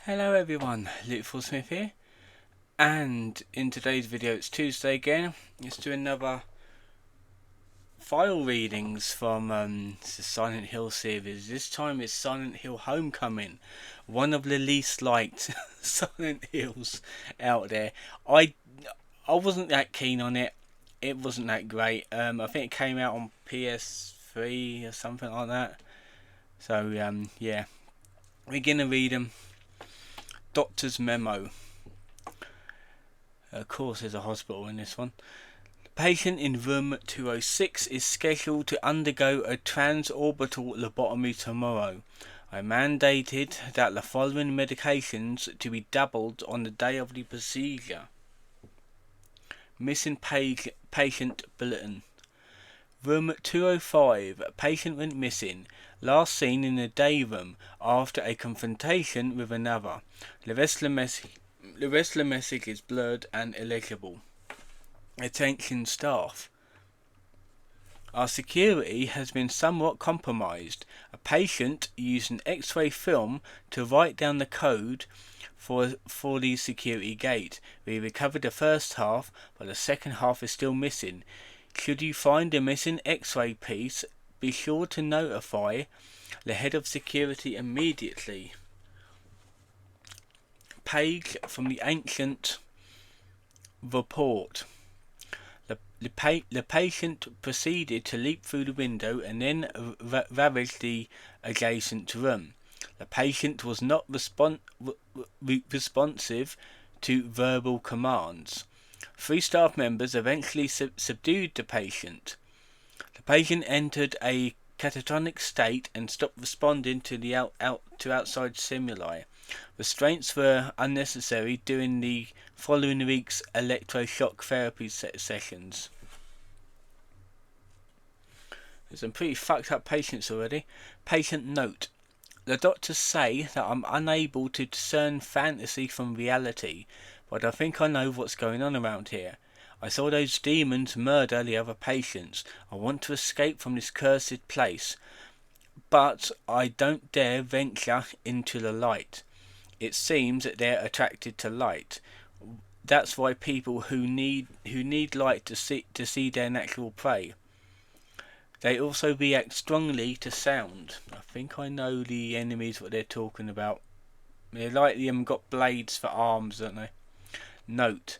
Hello everyone, Luke Smith here, and in today's video it's Tuesday again. Let's do another file readings from the Silent Hill series. This time it's Silent Hill Homecoming, one of the least liked Silent Hills out there. I wasn't that keen on it. It wasn't that great. I think it came out on PS3 or something like that. So yeah, we're gonna read them. Doctor's memo. Of course there's a hospital in this one. The patient in room 206 is scheduled to undergo a transorbital lobotomy tomorrow. I mandated that the following medications to be doubled on the day of the procedure. Missing patient bulletin. Room 205. Patient went missing. Last seen in the day room after a confrontation with another. The rest of the message is blurred and illegible. Attention staff. Our security has been somewhat compromised. A patient used an X-ray film to write down the code for the security gate. We recovered the first half, but the second half is still missing. Should you find the missing X-ray piece, be sure to notify the head of security immediately. Page from the ancient report. The patient proceeded to leap through the window and then ravaged the adjacent room. The patient was not responsive to verbal commands. 3 staff members eventually subdued the patient. The patient entered a catatonic state and stopped responding to outside stimuli. Restraints were unnecessary during the following week's electroshock therapy sessions. There's some pretty fucked up patients already. Patient note. The doctors say that I'm unable to discern fantasy from reality, but I think I know what's going on around here. I saw those demons murder the other patients. I want to escape from this cursed place, but I don't dare venture into the light. It seems that they're attracted to light. That's why people who need light to see their natural prey. They also react strongly to sound. I think I know the enemies what they're talking about. They likely got blades for arms, don't they? Note.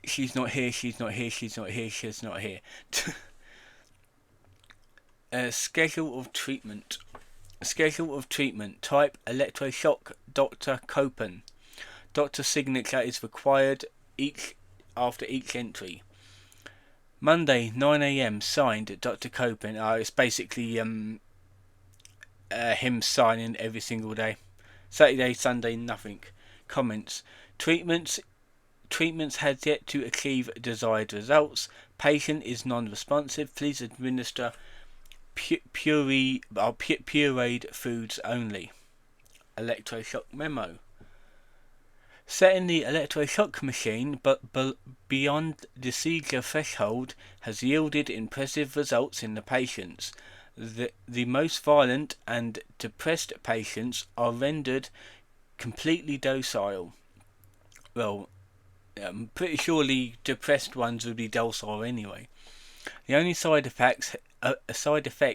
She's not here, she's not here, she's not here, she's not here. Schedule of treatment. Schedule of treatment. Type electroshock. Dr. Copen. Doctor signature is required after each entry. Monday, 9 AM. Signed, Dr. Copen. It's basically him signing every single day. Saturday, Sunday, nothing. Comments. Treatments has yet to achieve desired results. Patient is non-responsive. Please administer pureed foods only. Electroshock memo. Setting the electroshock machine but beyond the seizure threshold has yielded impressive results in the patients. The most violent and depressed patients are rendered completely docile. Well, I'm pretty sure the depressed ones would be docile anyway. The only side effects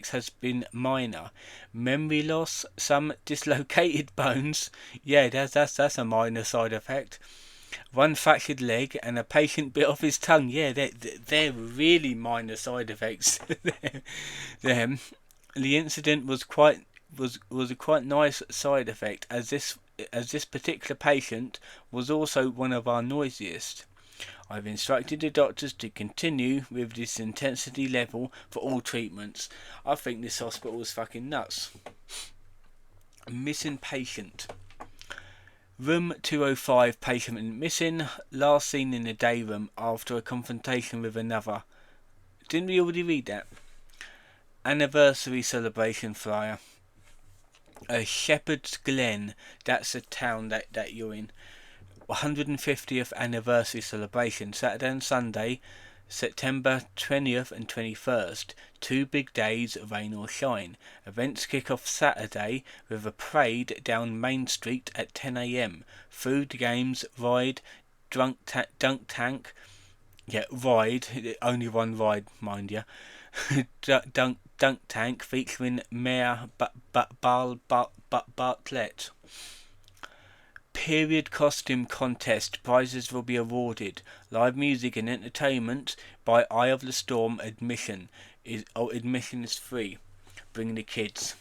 has been minor. Memory loss, some dislocated bones. Yeah, that's a minor side effect. One fractured leg and a patient bit off his tongue. Yeah, they're really minor side effects. Them. The incident was a quite nice side effect, as this particular patient was also one of our noisiest. I've instructed the doctors to continue with this intensity level for all treatments. I think this hospital is fucking nuts. Missing patient. Room 205, patient missing. Last seen in the day room after a confrontation with another. Didn't we already read that? Anniversary celebration flyer. Shepherd's Glen. That's the town that you're in. 150th anniversary celebration, Saturday and Sunday, September 20th and 21st, 2 big days, rain or shine. Events kick off Saturday with a parade down Main Street at 10 a.m. Food, games, ride, dunk tank. Yeah, ride. Only one ride, mind you. Dunk tank featuring Mayor Bartlett. Period costume contest. Prizes will be awarded. Live music and entertainment by Eye of the Storm. Admission is free. Bring the kids.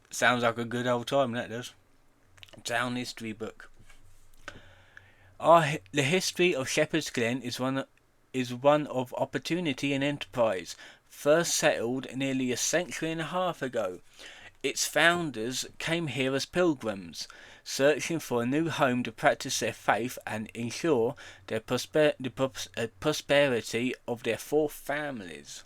Sounds like a good old time, that does. Town history book. The history of Shepherd's Glen is one of opportunity and enterprise. First settled nearly a century and a half ago, its founders came here as pilgrims, searching for a new home to practice their faith and ensure the prosperity of their 4 families.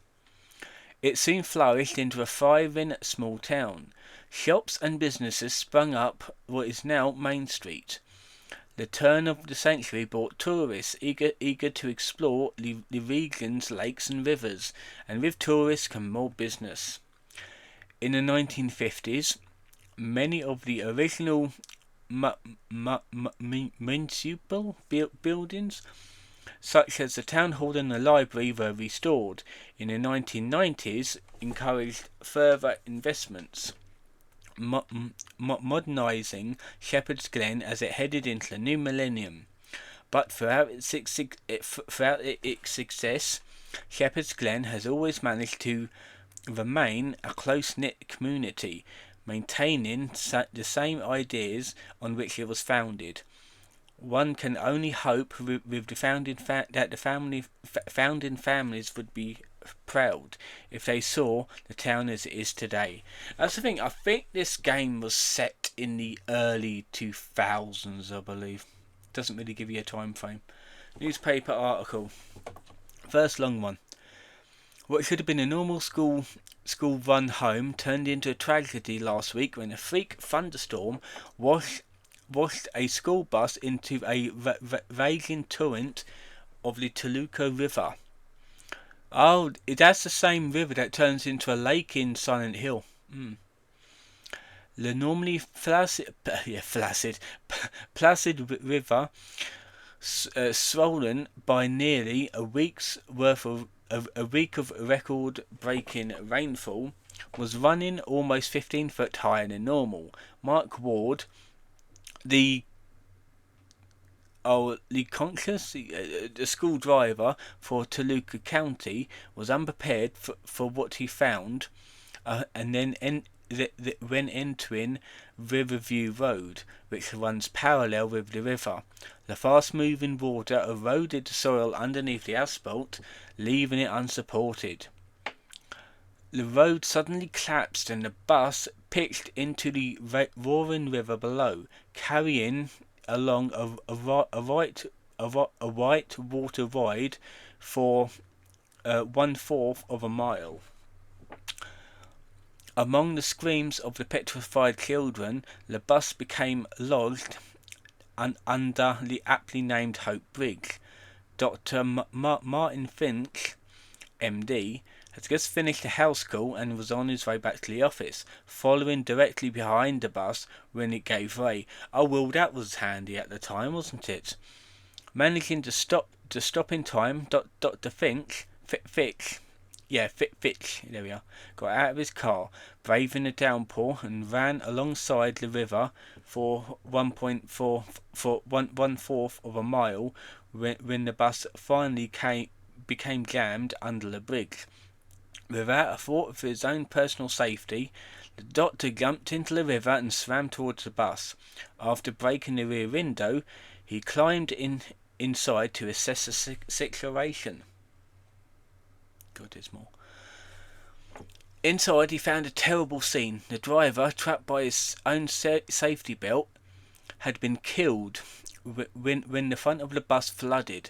It soon flourished into a thriving small town. Shops and businesses sprung up what is now Main Street. The turn of the century brought tourists eager to explore the region's lakes and rivers, and with tourists come more business. In the 1950s, many of the original municipal buildings, such as the town hall and the library, were restored. In the 1990s, encouraged further investments, modernising Shepherd's Glen as it headed into the new millennium. But throughout its success, Shepherd's Glen has always managed to remain a close-knit community, maintaining the same ideas on which it was founded. One can only hope with the founding families would be proud if they saw the town as it is today. That's the thing. I think this game was set in the early 2000s, I believe. Doesn't really give you a time frame. Newspaper article. First long one. What should have been a normal school run home turned into a tragedy last week when a freak thunderstorm washed a school bus into a raging torrent of the Toluca River. Oh, that's the same river that turns into a lake in Silent Hill. The normally placid river, swollen by nearly a week's worth of a week of record-breaking rainfall, was running almost 15 foot higher than normal. Mark Ward, the school driver for Toluca County, was unprepared for what he found, and then when entering Riverview Road, which runs parallel with the river. The fast-moving water eroded the soil underneath the asphalt, leaving it unsupported. The road suddenly collapsed and the bus pitched into the roaring river below, carrying along a white water ride for 1/4 of a mile. Among the screams of the petrified children, the bus became lodged under the aptly named Hope Bridge. Dr. Martin Finch, MD, had just finished a house call and was on his way back to the office, following directly behind the bus when it gave way. Oh well, that was handy at the time, wasn't it? Managing to stop in time, Dr. Fitch, there we are, got out of his car, braving the downpour, and ran alongside the river for 1/4 of a mile when the bus finally became jammed under the bridge. Without a thought for his own personal safety, the doctor jumped into the river and swam towards the bus. After breaking the rear window, he climbed inside to assess the situation. God, there's more. Inside, he found a terrible scene. The driver, trapped by his own safety belt, had been killed when the front of the bus flooded.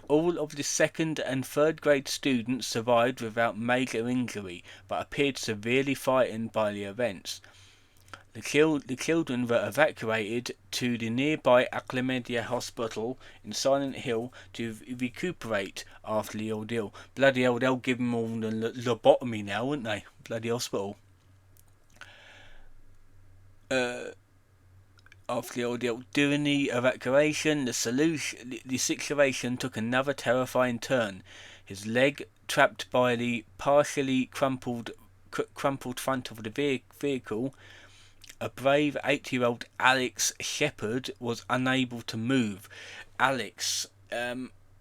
All of the second and third grade students survived without major injury, but appeared severely frightened by the events. The children were evacuated to the nearby Acclimedia Hospital in Silent Hill to recuperate after the ordeal. Bloody hell, they'll give them all the lobotomy now, won't they? Bloody hospital. After the ordeal, during the evacuation, the situation took another terrifying turn. His leg, trapped by the partially crumpled front of the vehicle, a brave 8-year-old Alex Shepard was unable to move. Alex,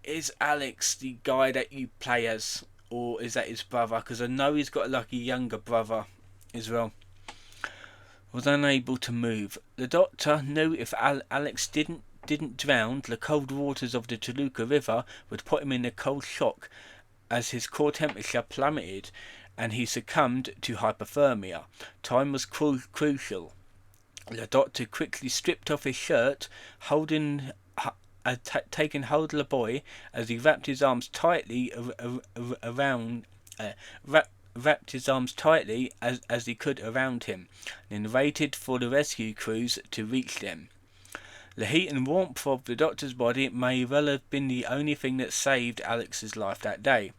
is Alex the guy that you play as, or is that his brother? Because I know he's got like a younger brother as well. Was unable to move. The doctor knew if Alex didn't drown, the cold waters of the Toluca River would put him in a cold shock, as his core temperature plummeted and he succumbed to hypothermia. Time was crucial. The doctor quickly stripped off his shirt, taking hold of the boy as he wrapped his arms tightly as he could around him, and then waited for the rescue crews to reach them. The heat and warmth of the doctor's body may well have been the only thing that saved Alex's life that day.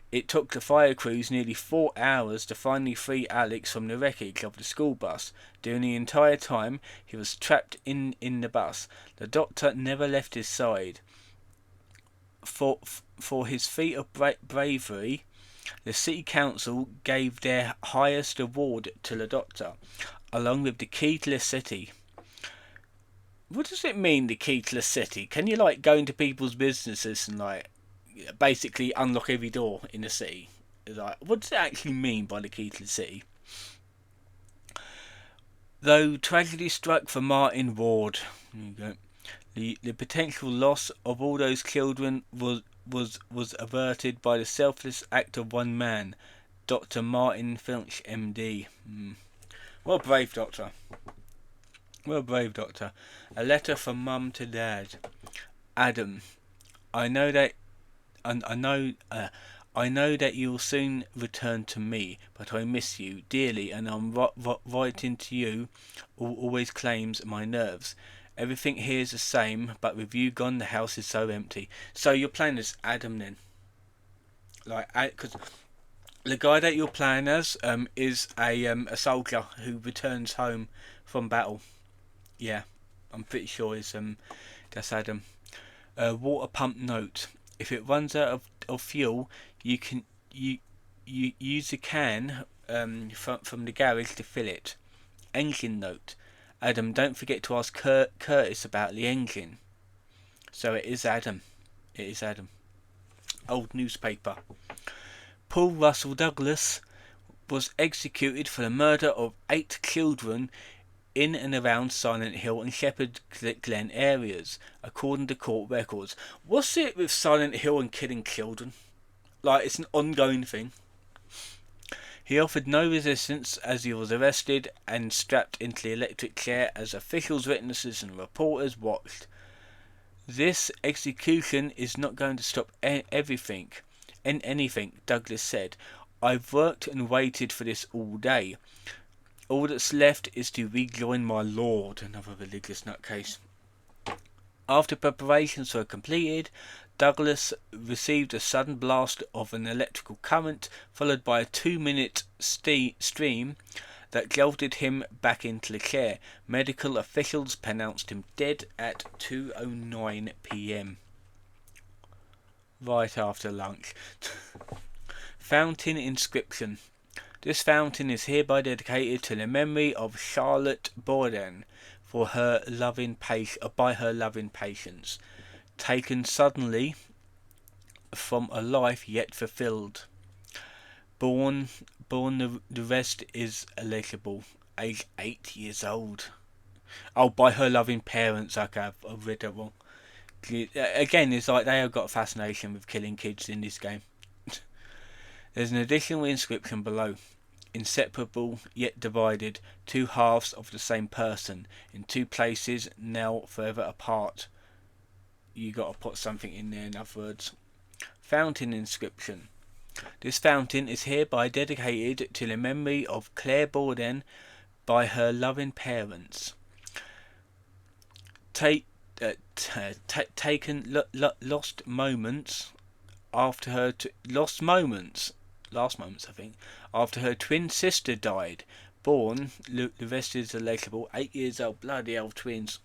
It took the fire crews nearly 4 hours to finally free Alex from the wreckage of the school bus. During the entire time he was trapped in the bus, the doctor never left his side. For his feat of bravery, the city council gave their highest award to the doctor, along with the key to the city. What does it mean, the key to the city? Can you like go into people's businesses and like basically unlock every door in the city? Like, what does it actually mean by the key to the city? Though tragedy struck for Martin Ward, the potential loss of all those children was averted by the selfless act of one man, Dr. Martin Finch, MD. Well, brave doctor. Well, brave doctor. A letter from Mum to Dad. Adam, I know that you will soon return to me, but I miss you dearly, and I'm writing to you always claims my nerves. Everything here is the same, but with you gone, the house is so empty. So you're playing as Adam then, like, because the guy that you're playing as is a soldier who returns home from battle. Yeah, I'm pretty sure it's that's Adam. Water pump note: if it runs out of fuel, you can use a can from the garage to fill it. Engine note: Adam, don't forget to ask Curtis about the engine. So it is Adam. It is Adam. Old newspaper. Paul Russell Douglas was executed for the murder of 8 children in and around Silent Hill and Shepherd Glen areas, according to court records. What's it with Silent Hill and killing children? Like, it's an ongoing thing. He offered no resistance as he was arrested and strapped into the electric chair as officials, witnesses and reporters watched. This execution is not going to stop anything, Douglas said. I've worked and waited for this all day. All that's left is to rejoin my lord. Another religious nutcase. After preparations were completed, Douglas received a sudden blast of an electrical current, followed by a 2-minute stream that jolted him back into the chair. Medical officials pronounced him dead at 2:09 p.m. right after lunch. Fountain inscription. This fountain is hereby dedicated to the memory of Charlotte Borden by her loving patience, taken suddenly from a life yet fulfilled. Born the rest is illegible. Age 8 years old. Oh, by her loving parents. Okay, I've read that wrong. Again, it's like they have got a fascination with killing kids in this game. There's an additional inscription below. Inseparable yet divided, 2 halves of the same person, in 2 places now forever apart. You got to put something in there, in other words. Fountain inscription. This fountain is hereby dedicated to the memory of Claire Borden by her loving parents. Taken lost moments after her lost moments last moments I think after her twin sister died. Born, the rest is illegible, 8 years old. Bloody hell, twins.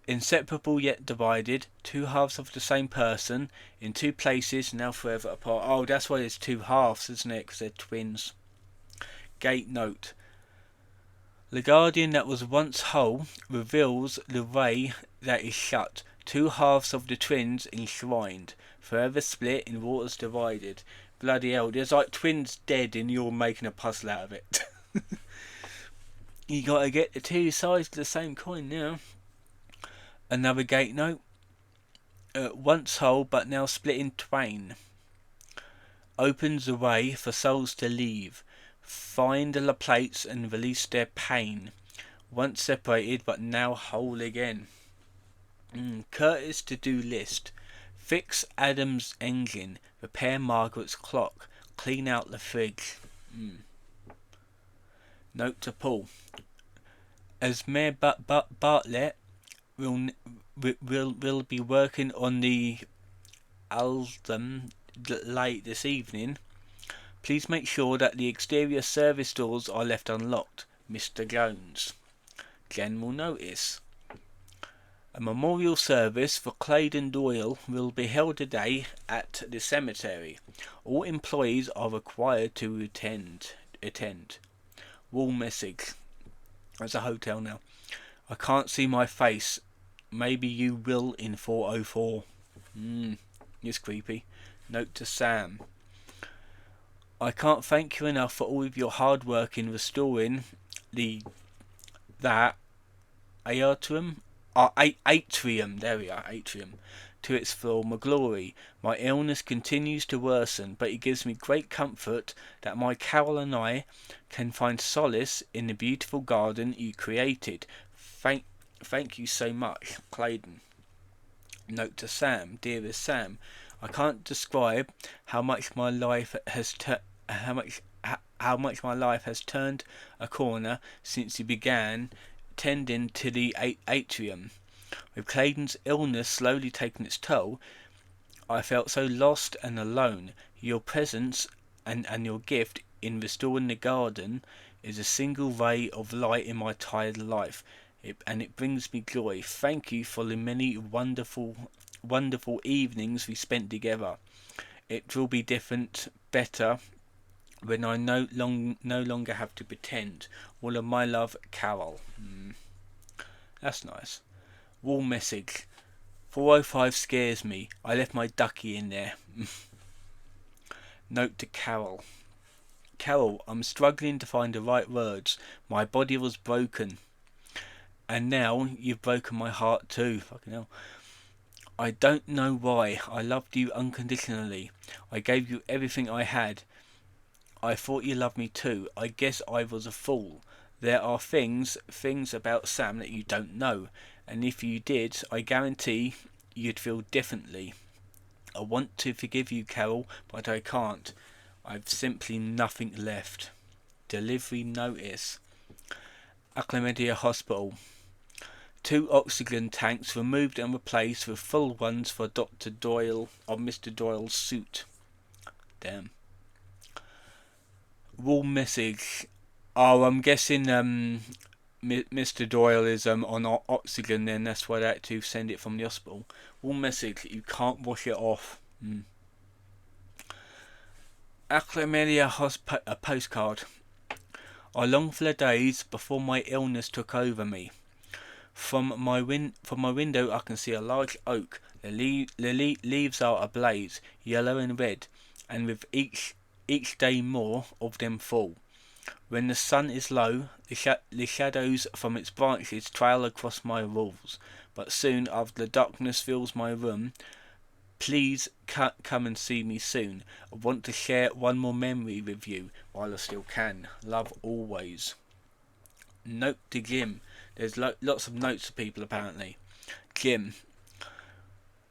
Inseparable yet divided, two halves of the same person, in two places, now forever apart. Oh, that's why there's two halves, isn't it? Because they're twins. Gate note. The guardian that was once whole reveals the way that is shut. Two halves of the twins enshrined, forever split in waters divided. Bloody hell, there's like twins dead and you're making a puzzle out of it. You gotta get the two sides of the same coin now. Another gate note. Once whole but now split in twain. Opens the way for souls to leave. Find the plates and release their pain. Once separated but now whole again. Curtis to-do list. Fix Adam's engine. Repair Margaret's clock. Clean out the fridge. Note to Paul. As Mayor Bartlett will be working on the album late this evening. Please make sure that the exterior service doors are left unlocked. Mr. Jones. General notice. A memorial service for Claydon Doyle will be held today at the cemetery. All employees are required to attend. Wall message. There's a hotel now. I can't see my face. Maybe you will in 404. It's creepy. Note to Sam. I can't thank you enough for all of your hard work in restoring that atrium. There we are, atrium, to its former glory. My illness continues to worsen, but it gives me great comfort that my Carol and I can find solace in the beautiful garden you created. Thank you so much, Claydon. Note to Sam. Dearest Sam, I can't describe how much my life has turned a corner since you began tending to the atrium. With Claydon's illness slowly taking its toll, I felt so lost and alone. Your presence and your gift in restoring the garden is a single ray of light in my tired life, and it brings me joy. Thank you for the many wonderful evenings we spent together. It will be different, better, when I no longer have to pretend. All of my love, Carol. That's nice. Wall message. 405 scares me. I left my ducky in there. Note to Carol. Carol, I'm struggling to find the right words. My body was broken. And now you've broken my heart too. Fucking hell. I don't know why. I loved you unconditionally. I gave you everything I had. I thought you loved me too. I guess I was a fool. There are things about Sam that you don't know. And if you did, I guarantee you'd feel differently. I want to forgive you, Carol, but I can't. I've simply nothing left. Delivery notice. Acclimatia Hospital. 2 oxygen tanks removed and replaced with full ones for Dr. Doyle of Mr. Doyle's suit. Damn. Wall message. Oh, I'm guessing Mr. Doyle is on oxygen, then that's why they had to send it from the hospital. Wall message. You can't wash it off. Acclimatia a postcard. I long for the days before my illness took over me. From my window I can see a large oak. The leaves are ablaze, yellow and red, and with each day more of them fall. When the sun is low, the shadows from its branches trail across my walls. But soon, after the darkness fills my room, please come and see me soon. I want to share one more memory with you while I still can. Love always. Note to Jim. There's lots of notes to people apparently. Jim.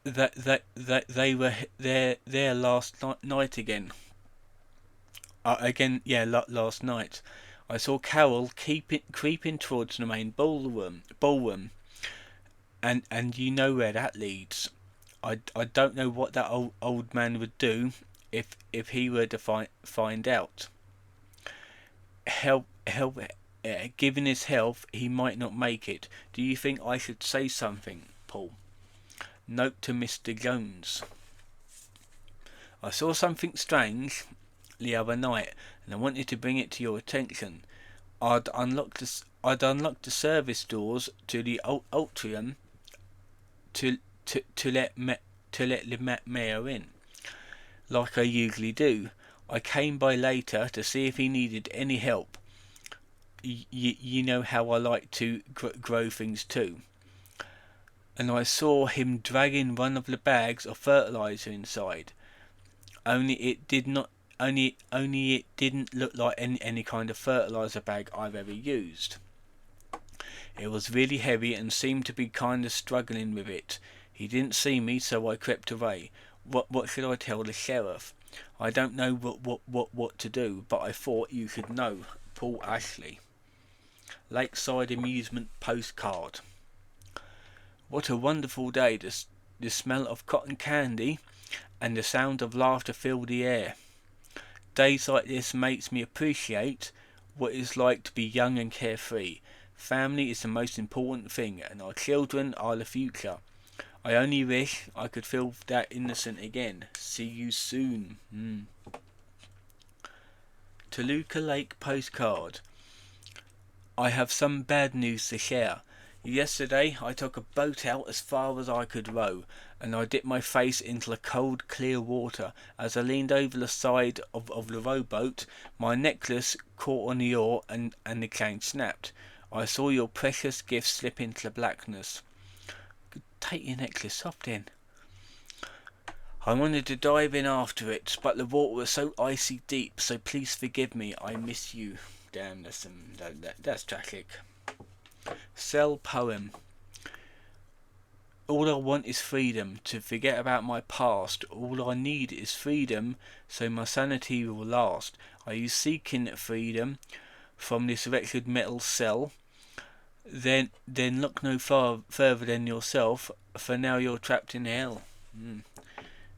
They were there last night again. Last night. I saw Carol creeping towards the main ballroom, and you know where that leads. I don't know what that old man would do if he were to find out. Help, given his health, he might not make it. Do you think I should say something, Paul? Note to Mr. Jones. I saw something strange the other night, and I wanted to bring it to your attention. I'd unlocked the service doors to the atrium to let the mayor in, like I usually do. I came by later to see if he needed any help. You know how I like to grow things too. And I saw him dragging one of the bags of fertilizer inside. Only it didn't look like any kind of fertilizer bag I've ever used. It was really heavy and seemed to be kind of struggling with it. He didn't see me, so I crept away. What should I tell the sheriff? I don't know what to do, but I thought you should know. Paul Ashley. Lakeside Amusement Postcard. What a wonderful day. The smell of cotton candy and the sound of laughter fill the air. Days like this makes me appreciate what it's like to be young and carefree. Family is the most important thing, and our children are the future. I only wish I could feel that innocent again. See you soon. Toluca Lake Postcard. I have some bad news to share. Yesterday I took a boat out as far as I could row, and I dipped my face into the cold clear water. As I leaned over the side of the rowboat, my necklace caught on the oar and the chain snapped. I saw your precious gift slip into the blackness. Take your necklace off then. I wanted to dive in after it, but the water was so icy deep, so please forgive me. I miss you. Damn, that's tragic. Cell poem. All I want is freedom, to forget about my past. All I need is freedom, so my sanity will last. Are you seeking freedom from this wretched metal cell? Then look no further than yourself, for now you're trapped in hell.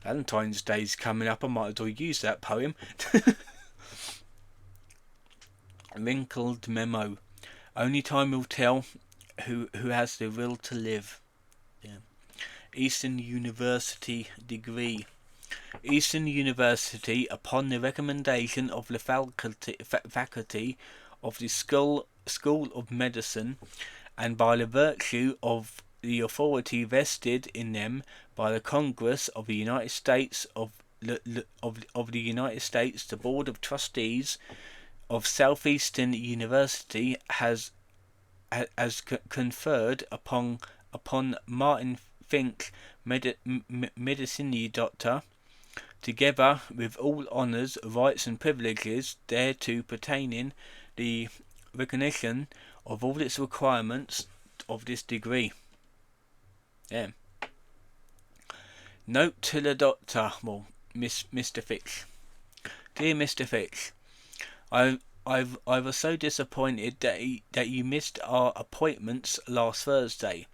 Valentine's Day's coming up, I might as well use that poem. Wrinkled memo. Only time will tell who has the will to live. Yeah. Eastern University degree. Eastern University, upon the recommendation of the faculty of the School of Medicine, and by the virtue of the authority vested in them by the Congress of the United States of the United States, the Board of Trustees of Southeastern University has conferred upon Martin Finch, Medicine Doctor, together with all honours, rights and privileges thereto pertaining, the recognition of all its requirements of this degree. Yeah. Note to the Doctor, Mr. Fitch. Dear Mr. Fitch, I was so disappointed that you missed our appointments last Thursday.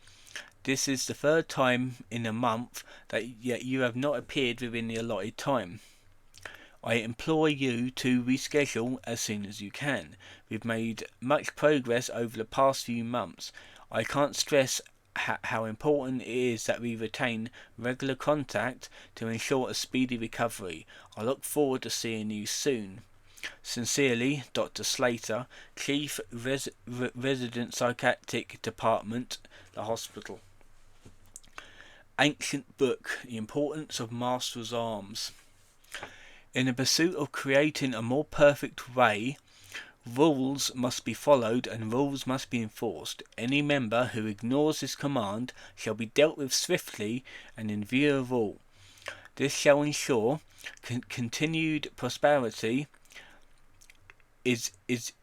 This is the third time in a month that you have not appeared within the allotted time. I implore you to reschedule as soon as you can. We've made much progress over the past few months. I can't stress how important it is that we retain regular contact to ensure a speedy recovery. I look forward to seeing you soon. Sincerely, Dr. Slater, Chief Resident Psychiatric Department, the hospital. Ancient book, The Importance of Master's Arms. In the pursuit of creating a more perfect way, rules must be followed and rules must be enforced. Any member who ignores this command shall be dealt with swiftly and in view of all. This shall ensure continued prosperity. It is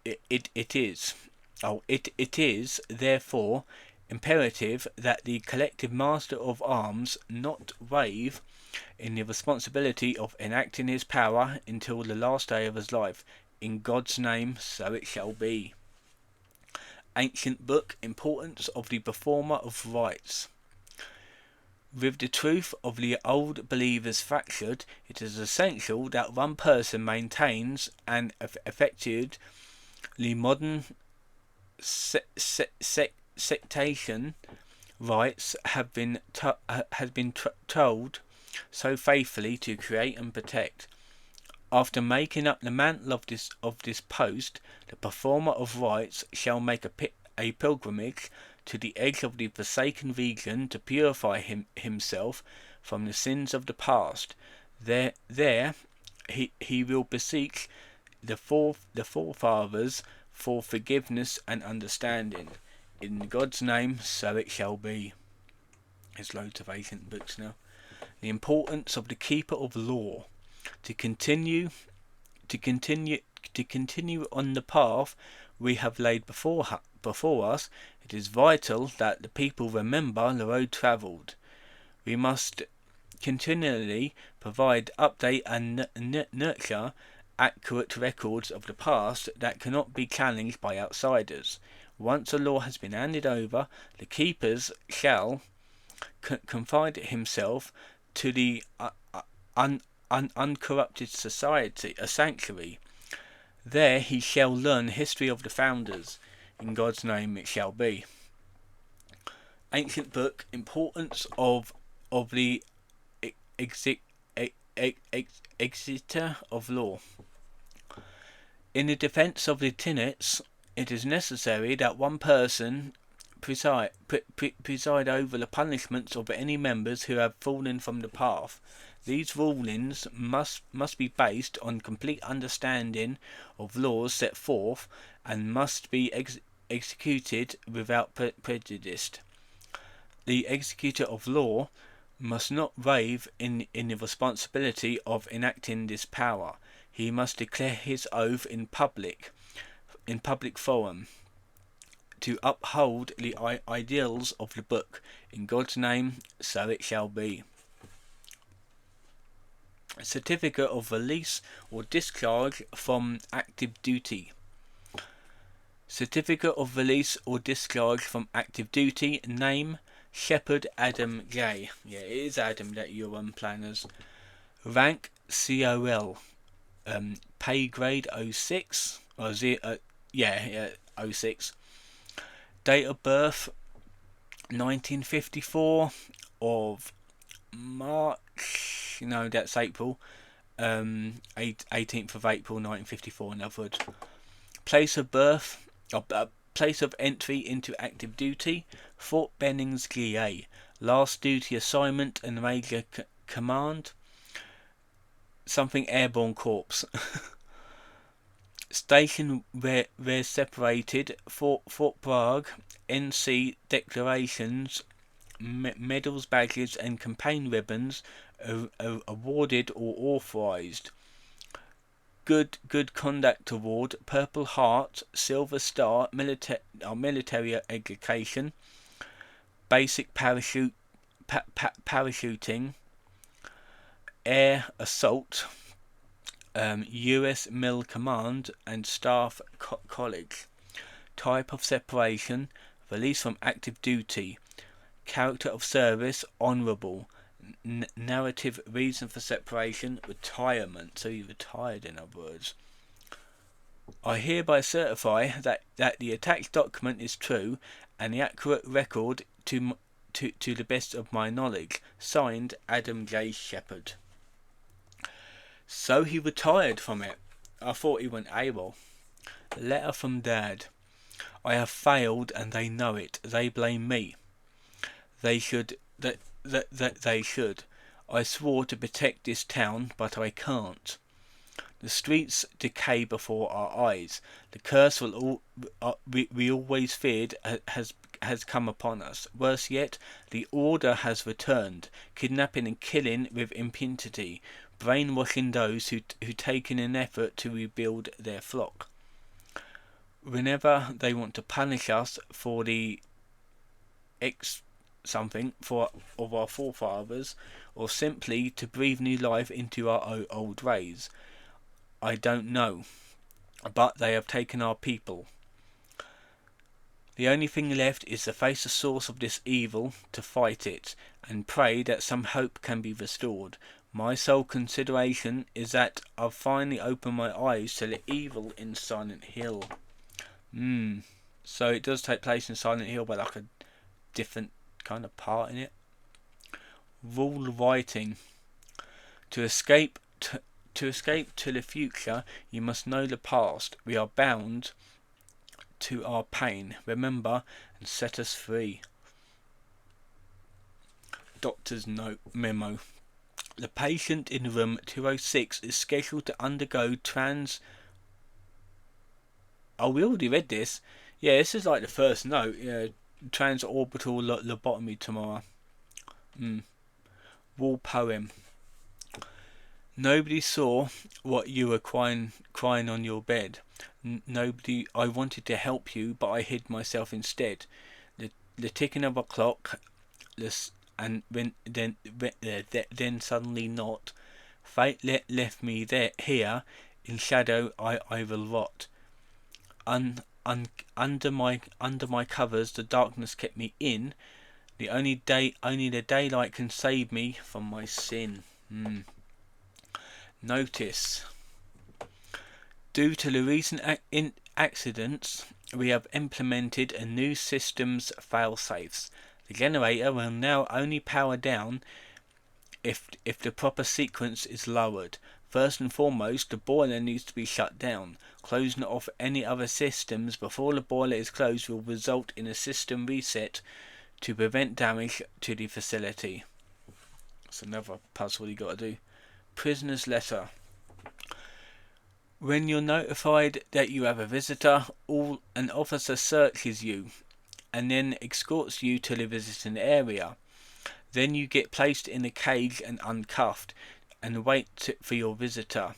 therefore imperative that the collective Master of Arms not waive in the responsibility of enacting his power until the last day of his life. In God's name, so it shall be. Ancient book, importance of the performer of rites. With the truth of the old believers fractured, it is essential that one person maintains and effectuate the modern sectation rites have been told so faithfully to create and protect. After making up the mantle of this post, the performer of rites shall make a pilgrimage to the edge of the forsaken region to purify himself from the sins of the past. There he will beseech the forefathers for forgiveness and understanding. In God's name, so it shall be. There's loads of ancient books now. The importance of the keeper of law. To continue on the path we have laid before us, it is vital that the people remember the road travelled. We must continually provide, update and nurture accurate records of the past that cannot be challenged by outsiders. Once a law has been handed over, the keepers shall confide himself to the uncorrupted society, a sanctuary. There he shall learn the history of the founders. In God's name it shall be. Ancient book, importance of the executor of law. In the defence of the tenets, it is necessary that one person preside over the punishments of any members who have fallen from the path. These rulings must be based on complete understanding of laws set forth and must be executed without prejudice. The executor of law must not waive in the responsibility of enacting this power. He must declare his oath in public forum to uphold the ideals of the book. In God's name, so it shall be. A certificate of release or discharge from active duty. Certificate of release or discharge from active duty. Name, Shepherd Adam J. Yeah, it is Adam that you're planners. Rank, COL. Pay grade 06 or 06. Date of birth 1954 of March. No, that's April. 18th of April 1954. In other words, place of birth. Place of entry into active duty. Fort Bennings, GA. Last duty assignment and major command. Something Airborne Corps. Station where separated. Fort Bragg. NC declarations, medals, badges and campaign ribbons awarded or authorized. Good Conduct Award, Purple Heart, Silver Star, military education, basic parachuting, air assault, U.S. Mill Command and Staff College. Type of separation, release from active duty. Character of service, honourable. Narrative reason for separation, retirement. So you retired, in other words. I hereby certify that the attached document is true and the accurate record to the best of my knowledge. Signed, Adam J. Shepherd. So he retired from it. I thought he went AWOL. Letter from Dad. I have failed and they know it. They blame me. They should. They should. I swore to protect this town, but I can't. The streets decay before our eyes. The curse we always feared has come upon us. Worse yet, the order has returned, kidnapping and killing with impunity, brainwashing those who take in an effort to rebuild their flock. Whenever they want to punish us for the of our forefathers, or simply to breathe new life into our old ways, I don't know. but they have taken our people. The only thing left is to face the source of this evil, to fight it, and pray that some hope can be restored. My sole consideration is that I've finally opened my eyes to the evil in Silent Hill. So it does take place in Silent Hill, but like a different kind of part in it. Rule writing. To escape to the future, you must know the past. We are bound to our pain. Remember and set us free. Doctor's note memo. The patient in room 206 is scheduled to undergo Oh, we already read this. Yeah, this is like the first note. Yeah, transorbital lobotomy tomorrow. Wall poem. Nobody saw what you were crying on your bed. Nobody. I wanted to help you, but I hid myself instead. The ticking of a clock, and then suddenly not. Fate left me here in shadow. I will rot. Under my covers, the darkness kept me in. Only the daylight can save me from my sin. Notice. Due to the recent accidents, we have implemented a new system's fail-safes. The generator will now only power down if the proper sequence is lowered. First and foremost, the boiler needs to be shut down. Closing off any other systems before the boiler is closed will result in a system reset to prevent damage to the facility. That's another puzzle you got to do. Prisoner's letter. When you're notified that you have a visitor, an officer searches you and then escorts you to the visiting area. Then you get placed in a cage and uncuffed and wait for your visitor.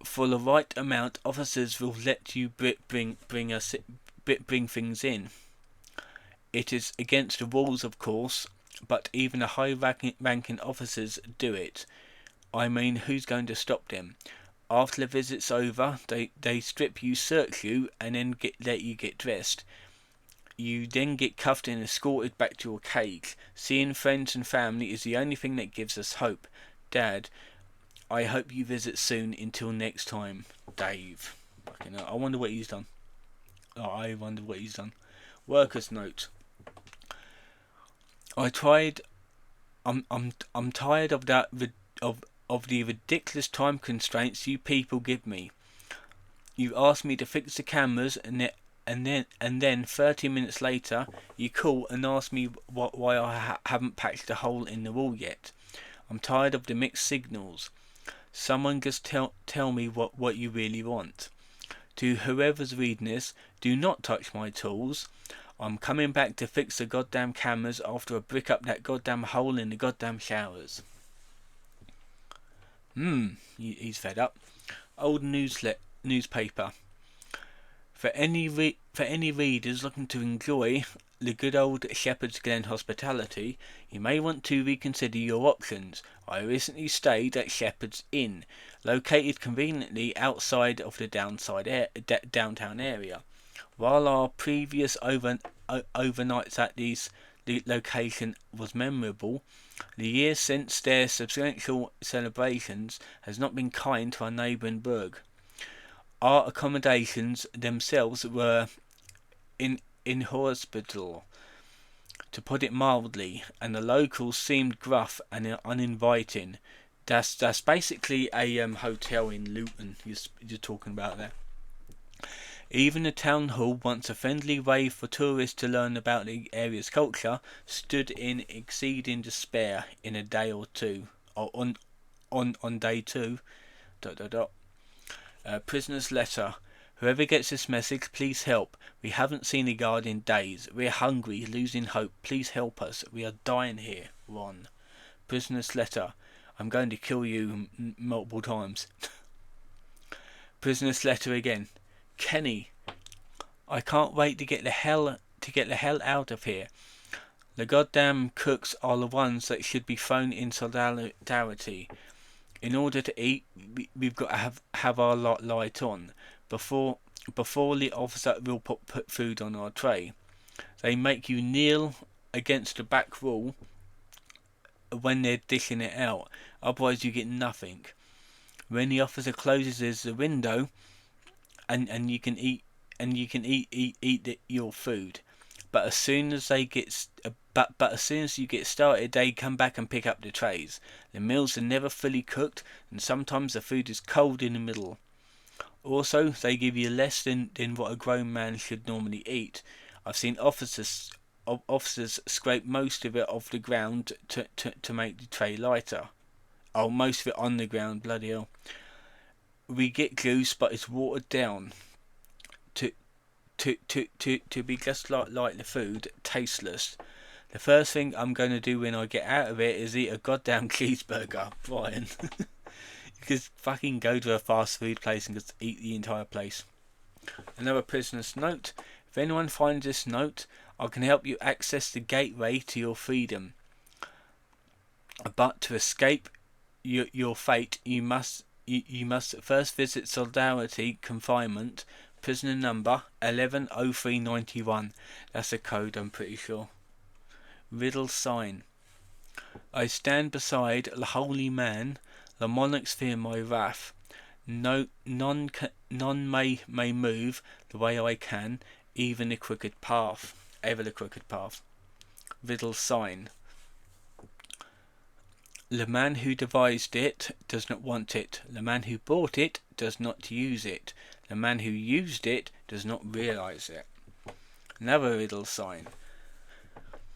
For the right amount, officers will let you bring things in. It is against the rules, of course, but even the high-ranking officers do it. I mean, who's going to stop them? After the visit's over, they strip you, search you, and then let you get dressed. You then get cuffed and escorted back to your cage. Seeing friends and family is the only thing that gives us hope. Dad, I hope you visit soon. Until next time, Dave. I wonder what he's done. Worker's note. I'm tired of the ridiculous time constraints you people give me. You ask me to fix the cameras, and then 30 minutes later, you call and ask me why I haven't patched a hole in the wall yet. I'm tired of the mixed signals. Someone just tell me what you really want. To whoever's reading this, do not touch my tools. I'm coming back to fix the goddamn cameras after I brick up that goddamn hole in the goddamn showers. He's fed up. Old newspaper. For any readers looking to enjoy the good old Shepherd's Glen hospitality, you may want to reconsider your options. I recently stayed at Shepherd's Inn, located conveniently outside of the downtown area. While our previous overnights at the location was memorable, the year since their substantial celebrations has not been kind to our neighbouring burg. Our accommodations themselves were inhospitable, to put it mildly, and the locals seemed gruff and uninviting. That's basically a hotel in Luton you're talking about there. Even the town hall, once a friendly way for tourists to learn about the area's culture, stood in exceeding despair in a day or two. On day two. ... Prisoner's letter. Whoever gets this message, please help. We haven't seen a guard in days. We're hungry, losing hope. Please help us. We are dying here. Ron. Prisoner's letter. I'm going to kill you multiple times. Prisoner's letter again. Kenny, I can't wait to get the hell out of here. The goddamn cooks are the ones that should be thrown in solidarity. In order to eat, we've got to have our light on before the officer will put food on our tray. They make you kneel against the back wall when they're dishing it out, otherwise you get nothing. When the officer closes the window, and you can eat your food. But as soon as they get but as soon as you get started, they come back and pick up the trays. The meals are never fully cooked, and sometimes the food is cold in the middle. Also, they give you less than what a grown man should normally eat. I've seen officers scrape most of it off the ground to make the tray lighter. Oh, most of it on the ground, bloody hell. We get juice, but it's watered down to be just like the food, tasteless. The first thing I'm going to do when I get out of it is eat a goddamn cheeseburger, Brian. Just fucking go to a fast food place and just eat the entire place. Another prisoner's note. If anyone finds this note, I can help you access the gateway to your freedom. But to escape your fate, you must first visit Solidarity Confinement, prisoner number 110391. That's a code, I'm pretty sure. Riddle sign. I stand beside the holy man. The monarchs fear my wrath. None may move the way I can, even the crooked path. Ever the crooked path. Riddle sign. The man who devised it does not want it. The man who bought it does not use it. The man who used it does not realize it. Another riddle sign.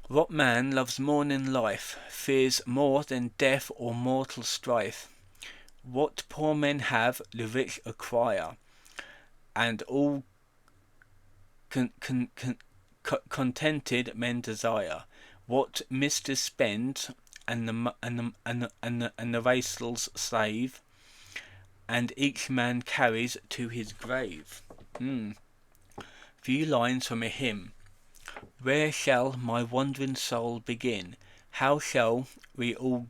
What man loves more than life, fears more than death or mortal strife? What poor men have, the rich acquire, and all contented men desire. What misters spend, and the vassals save, and each man carries to his grave. Few lines from a hymn. Where shall my wandering soul begin? How shall we all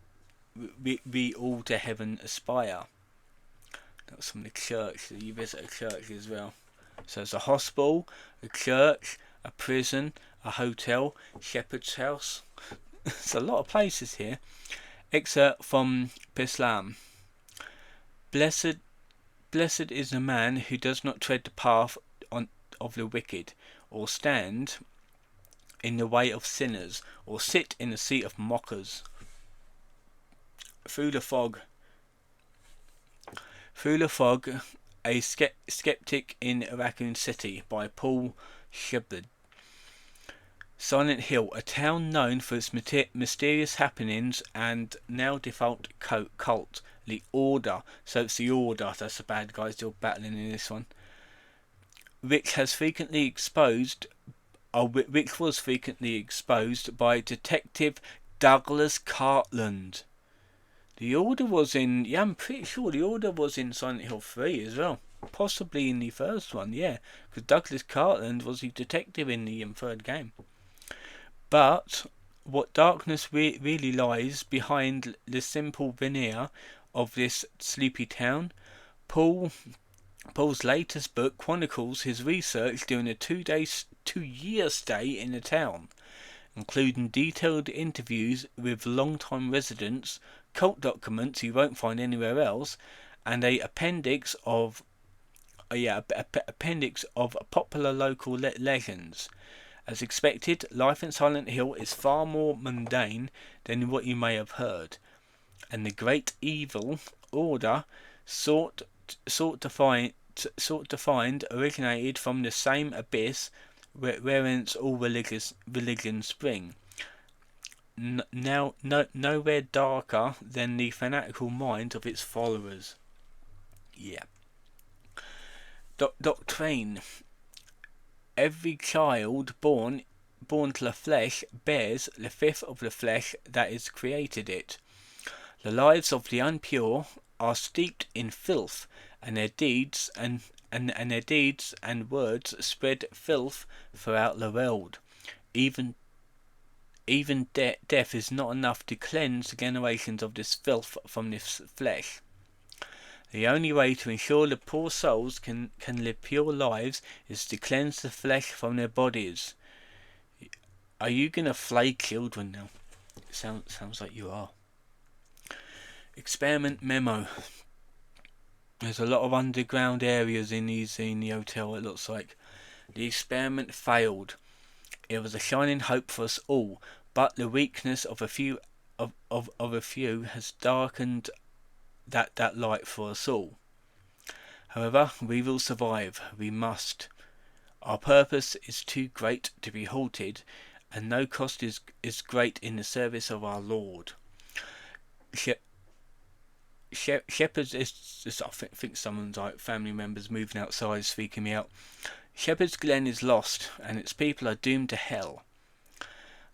to heaven aspire? That's from the church. So you visit a church as well. So it's a hospital, a church, a prison, a hotel, shepherd's house. It's a lot of places here. Excerpt from Islam. Blessed is the man who does not tread the path of the wicked, or stand in the way of sinners, or sit in the seat of mockers. Through the Fog, a skeptic in Raccoon City by Paul Shepard. Silent Hill, a town known for its mysterious happenings and now default cult, the Order. So it's the Order, that's the bad guys still battling in this one. Which was frequently exposed by Detective Douglas Cartland. The Order was in, I'm pretty sure the Order was in Silent Hill 3 as well. Possibly in the first one, yeah. Because Douglas Cartland was the detective in the third game. But what darkness really lies behind the simple veneer of this sleepy town? Paul's latest book chronicles his research during a 2-year stay in the town, including detailed interviews with long-time residents, cult documents you won't find anywhere else, and a appendix of popular local legends. As expected, life in Silent Hill is far more mundane than what you may have heard, and the great evil Order sought to find originated from the same abyss whence all religions spring. Nowhere darker than the fanatical minds of its followers. Yeah. Doctrine. Every child born to the flesh bears the fifth of the flesh that is created it. The lives of the impure are steeped in filth, and their deeds and words spread filth throughout the world. Even death is not enough to cleanse generations of this filth from this flesh. The only way to ensure the poor souls can live pure lives is to cleanse the flesh from their bodies. Are you gonna flay children now? Sounds like you are. Experiment memo. There's a lot of underground areas in the hotel, it looks like. The experiment failed. It was a shining hope for us all, but the weakness of a few has darkened that light for us all. However, we will survive. We must. Our purpose is too great to be halted, and no cost is great in the service of our Lord. Shepherds is, I think someone's like family members moving outside speaking me out. Shepherd's Glen is lost, and its people are doomed to hell.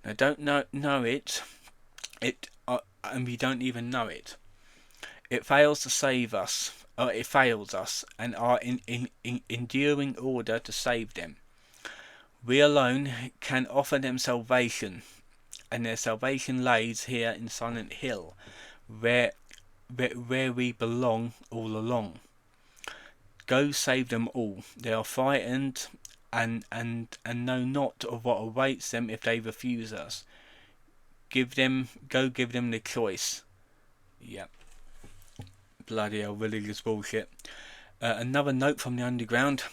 I don't know it, and we don't even know it. It fails to save us, or it fails us, and are in enduring order to save them. We alone can offer them salvation, and their salvation lays here in Silent Hill, where we belong all along. Go save them all. They are frightened and know not of what awaits them if they refuse us. Give them the choice. Yep. Bloody hell, religious bullshit. Another note from the underground.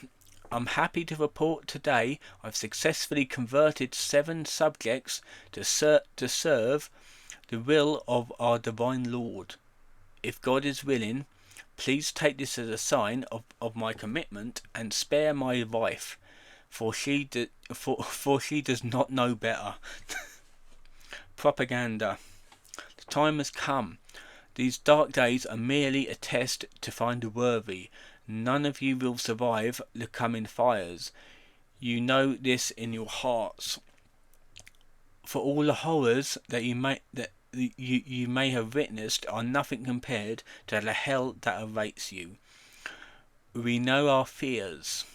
I'm happy to report today I've successfully converted 7 subjects to serve the will of our Divine Lord. If God is willing, please take this as a sign of my commitment and spare my wife, for she does not know better. Propaganda. The time has come. These dark days are merely a test to find the worthy. None of you will survive the coming fires. You know this in your hearts. For all the horrors that you may have witnessed are nothing compared to the hell that awaits you. We know our fears.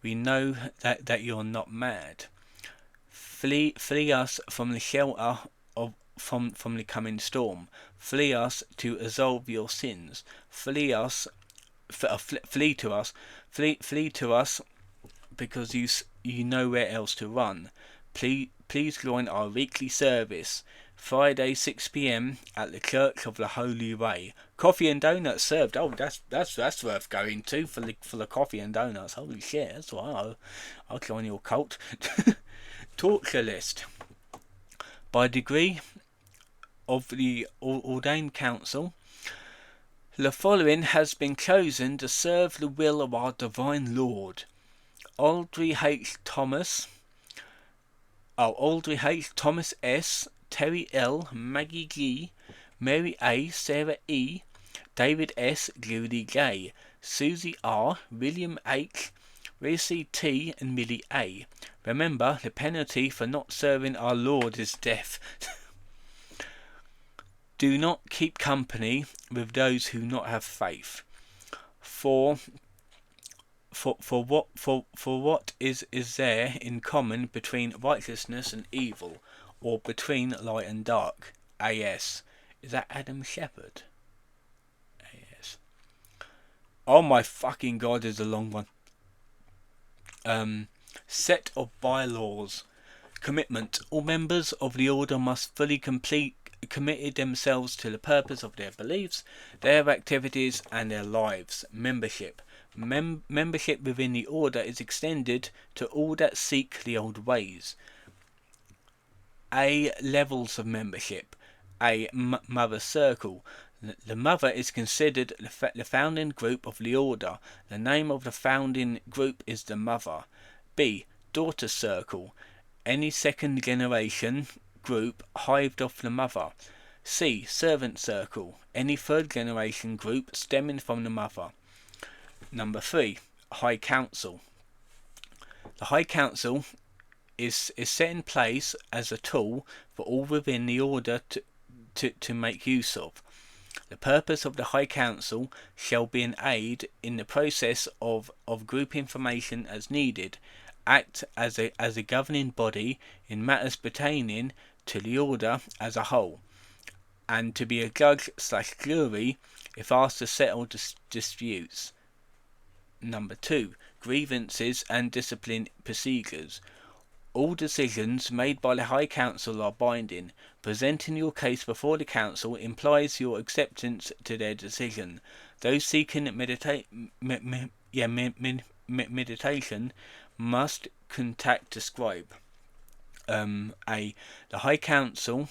We know that you're not mad. Flee us from the shelter from the coming storm. Flee us to absolve your sins. Flee to us. Flee to us, because you know where else to run. Please join our weekly service, Friday 6 p.m. at the Church of the Holy Way. Coffee and donuts served. Oh, that's worth going to for the coffee and donuts. Holy shit, that's why I'll join your cult. Torture list. By degree of the ordained council, the following has been chosen to serve the will of our Divine Lord: Audrey H. Thomas, Thomas S., Terry L., Maggie G., Mary A., Sarah E., David S., Judy J., Susie R., William H., Reese T., and Millie A. Remember, the penalty for not serving our Lord is death. Do not keep company with those who not have faith. For what is there in common between righteousness and evil, or between light and dark? A.S. Is that Adam Shepherd? A.S. Oh my fucking god, is a long one. Set of bylaws. Commitment. All members of the order must fully committed themselves to the purpose of their beliefs, their activities, and their lives. Membership. Membership within the order is extended to all that seek the old ways. A. Levels of membership. A. Mother Circle. The mother is considered the founding group of the order. The name of the founding group is the mother. B. Daughter Circle. Any second generation group hived off the mother. C. Servant Circle. Any third generation group stemming from the mother. Number 3. High Council. The High Council is set in place as a tool for all within the order to make use of. The purpose of the High Council shall be an aid in the process of group information as needed, act as a governing body in matters pertaining to the order as a whole, and to be a judge / jury if asked to settle disputes. Number 2. Grievances and discipline procedures. All decisions made by the High Council are binding. Presenting your case before the Council implies your acceptance to their decision. Those seeking mediation must contact the scribe. A. The High Council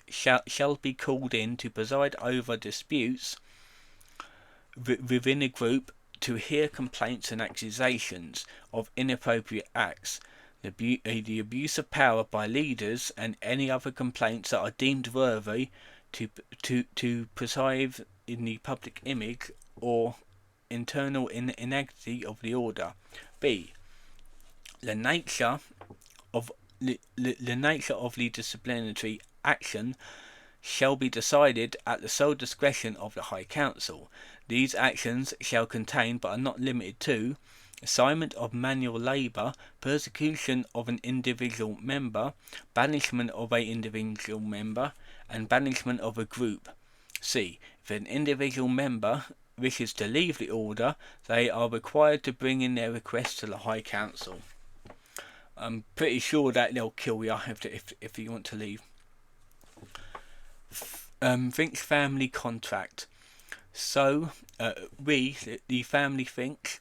shall be called in to preside over disputes within a group, to hear complaints and accusations of inappropriate acts, the abuse of power by leaders, and any other complaints that are deemed worthy to preserve in the public image or internal integrity of the order. B. The nature of the disciplinary action shall be decided at the sole discretion of the High Council. These actions shall contain, but are not limited to, assignment of manual labour, persecution of an individual member, banishment of an individual member, and banishment of a group. C. If an individual member wishes to leave the order, they are required to bring in their request to the High Council. I'm pretty sure that they'll kill you if you want to leave. Finch family contract. So, we, the family Finch,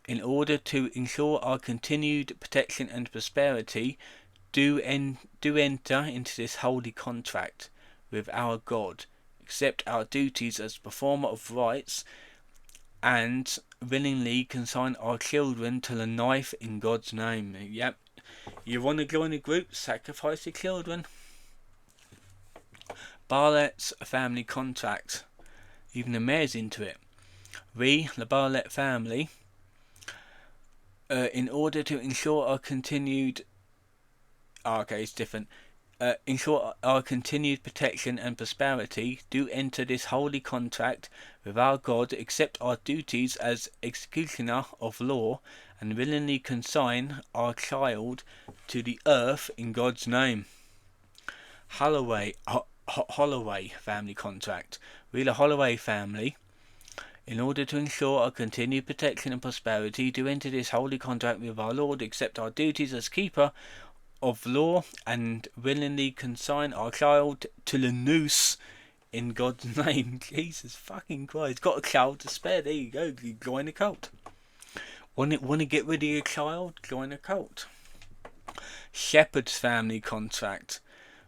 in order to ensure our continued protection and prosperity, do enter into this holy contract with our God, accept our duties as performer of rites, and willingly consign our children to the knife in God's name. Yep, you want to join a group? Sacrifice your children. Barlett's family contract. Even the mayor's into it. We, the Barlett family, in order to ensure our continued... it's different. Ensure our continued protection and prosperity, do enter this holy contract with our God, accept our duties as executioner of law, and willingly consign our child to the earth in God's name. Holloway family contract. We, the Holloway family, in order to ensure our continued protection and prosperity, do enter this holy contract with our Lord, accept our duties as keeper of law, and willingly consign our child to the noose in God's name. Jesus fucking Christ. Got a child to spare. There you go. You join a cult. Want to get rid of your child? Join a cult. Shepherd's family contract.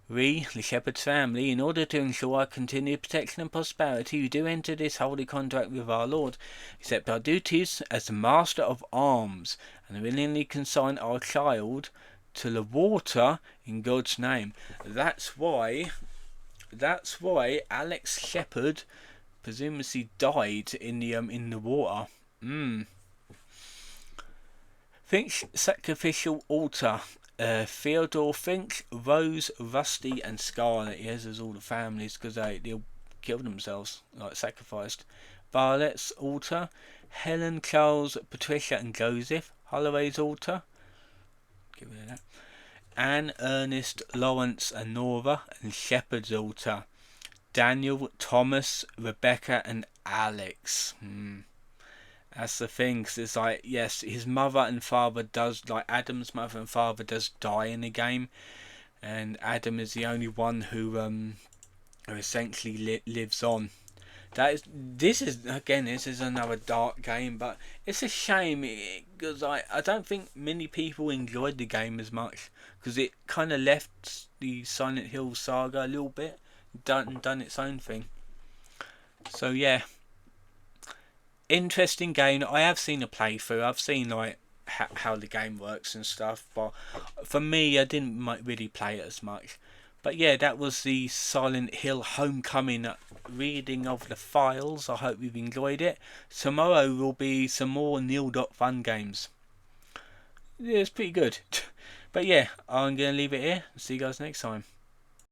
We, the Shepherd's family, in order to ensure our continued protection and prosperity, we do enter this holy contract with our Lord, accept our duties as the Master of Arms, and willingly consign our child to the water in God's name. That's why Alex Shepherd presumably died in the water. Finch sacrificial altar. Theodore Finch, Rose, Rusty, and Scarlet. Yes, there's all the families because they all killed themselves, like sacrificed. Barlett's altar. Helen, Charles, Patricia, and Joseph. Holloway's altar. Get rid of that. Anne, Ernest, Lawrence, and Nora, and Shepherd's altar. Daniel, Thomas, Rebecca, and Alex. That's the thing, 'cause it's like, yes, his mother and father does, like Adam's mother and father does die in the game, and Adam is the only one who essentially lives on. This is another dark game, but it's a shame because I don't think many people enjoyed the game as much, because it kind of left the Silent Hill saga a little bit, done its own thing. So yeah. Interesting game. I have seen a playthrough. I've seen like how the game works and stuff, but for me, I didn't really play it as much. But yeah, that was the Silent Hill Homecoming reading of the files. I hope you've enjoyed it. Tomorrow will be some more Neil.Fun games. Yeah, it's pretty good. But yeah, I'm going to leave it here. See you guys next time.